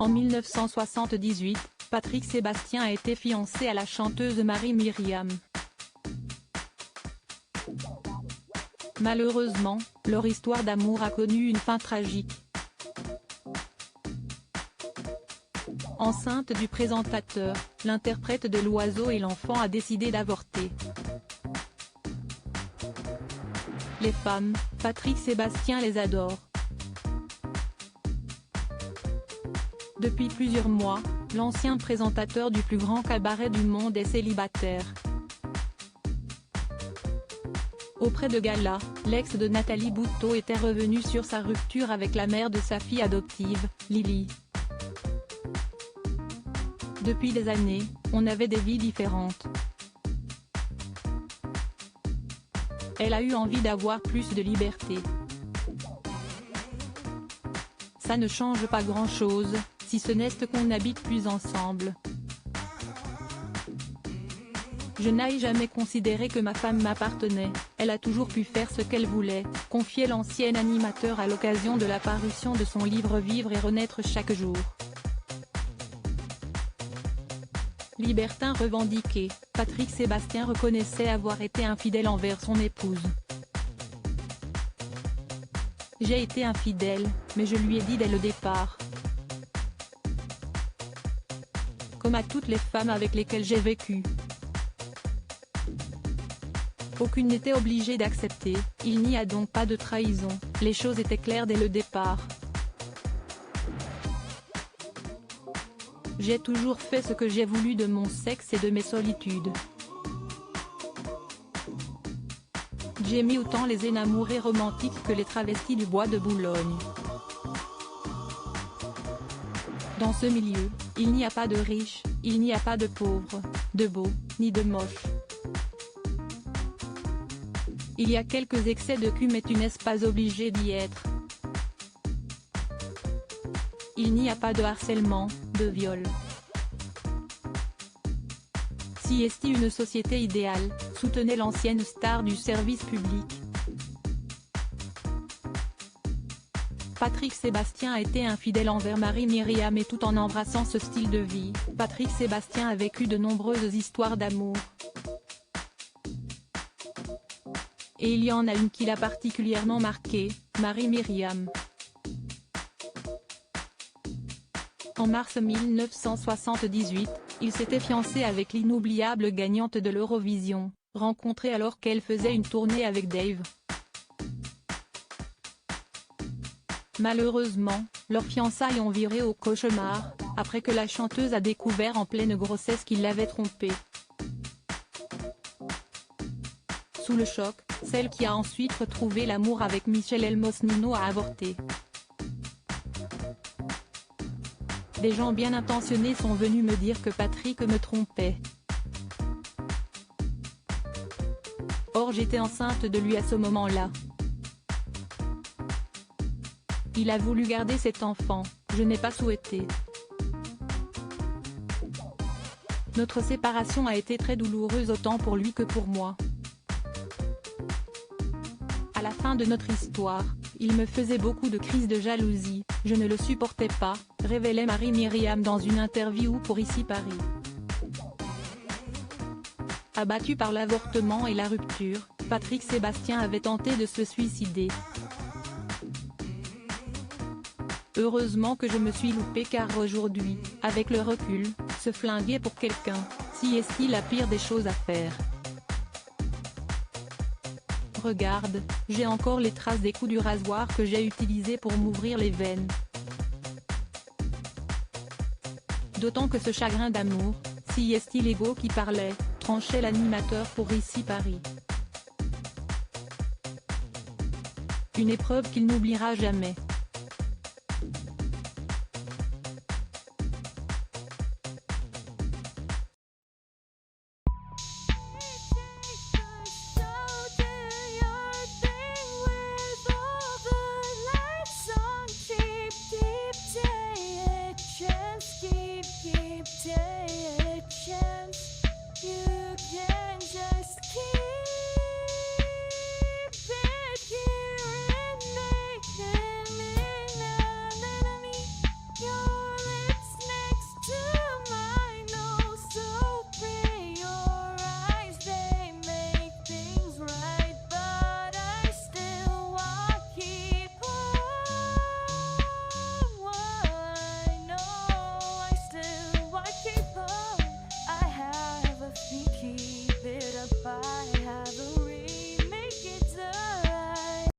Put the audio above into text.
En 1978, Patrick Sébastien a été fiancé à la chanteuse Marie-Myriam. Malheureusement, leur histoire d'amour a connu une fin tragique. Enceinte du présentateur, l'interprète de L'Oiseau et l'Enfant a décidé d'avorter. Les femmes, Patrick Sébastien les adore. Depuis plusieurs mois, l'ancien présentateur du plus grand cabaret du monde est célibataire. Auprès de Gala, l'ex de Nathalie Bouteau était revenu sur sa rupture avec la mère de sa fille adoptive, Lily. Depuis des années, on avait des vies différentes. Elle a eu envie d'avoir plus de liberté. Ça ne change pas grand-chose, si ce n'est qu'on n'habite plus ensemble. Je n'ai jamais considéré que ma femme m'appartenait, elle a toujours pu faire ce qu'elle voulait, confiait l'ancien animateur à l'occasion de la parution de son livre Vivre et renaître chaque jour. Libertin revendiqué, Patrick Sébastien reconnaissait avoir été infidèle envers son épouse. J'ai été infidèle, mais je lui ai dit dès le départ. Comme à toutes les femmes avec lesquelles j'ai vécu. Aucune n'était obligée d'accepter, il n'y a donc pas de trahison, les choses étaient claires dès le départ. J'ai toujours fait ce que j'ai voulu de mon sexe et de mes solitudes. J'ai mis autant les énamourés romantiques que les travestis du bois de Boulogne. Dans ce milieu, il n'y a pas de riches, il n'y a pas de pauvres, de beaux, ni de moches. Il y a quelques excès de cul mais tu n'es pas obligé d'y être. Il n'y a pas de harcèlement, de viol. Si est une société idéale, soutenait l'ancienne star du service public. Patrick Sébastien a été infidèle envers Marie-Myriam et tout en embrassant ce style de vie, Patrick Sébastien a vécu de nombreuses histoires d'amour. Et il y en a une qui l'a particulièrement marqué, Marie-Myriam. En mars 1978, il s'était fiancé avec l'inoubliable gagnante de l'Eurovision, rencontrée alors qu'elle faisait une tournée avec Dave. Malheureusement, leurs fiançailles ont viré au cauchemar, après que la chanteuse a découvert en pleine grossesse qu'il l'avait trompée. Sous le choc, celle qui a ensuite retrouvé l'amour avec Michel Elmosnino a avorté. Des gens bien intentionnés sont venus me dire que Patrick me trompait. Or j'étais enceinte de lui à ce moment-là. Il a voulu garder cet enfant, je n'ai pas souhaité. Notre séparation a été très douloureuse autant pour lui que pour moi. À la fin de notre histoire, il me faisait beaucoup de crises de jalousie, je ne le supportais pas, révélait Marie-Myriam dans une interview pour Ici Paris. Abattu par l'avortement et la rupture, Patrick Sébastien avait tenté de se suicider. Heureusement que je me suis loupée car aujourd'hui, avec le recul, se flinguer pour quelqu'un, si est la pire des choses à faire. Regarde, j'ai encore les traces des coups du rasoir que j'ai utilisés pour m'ouvrir les veines. D'autant que ce chagrin d'amour, si est l'ego qui parlait, tranchait l'animateur pour Ici Paris. Une épreuve qu'il n'oubliera jamais.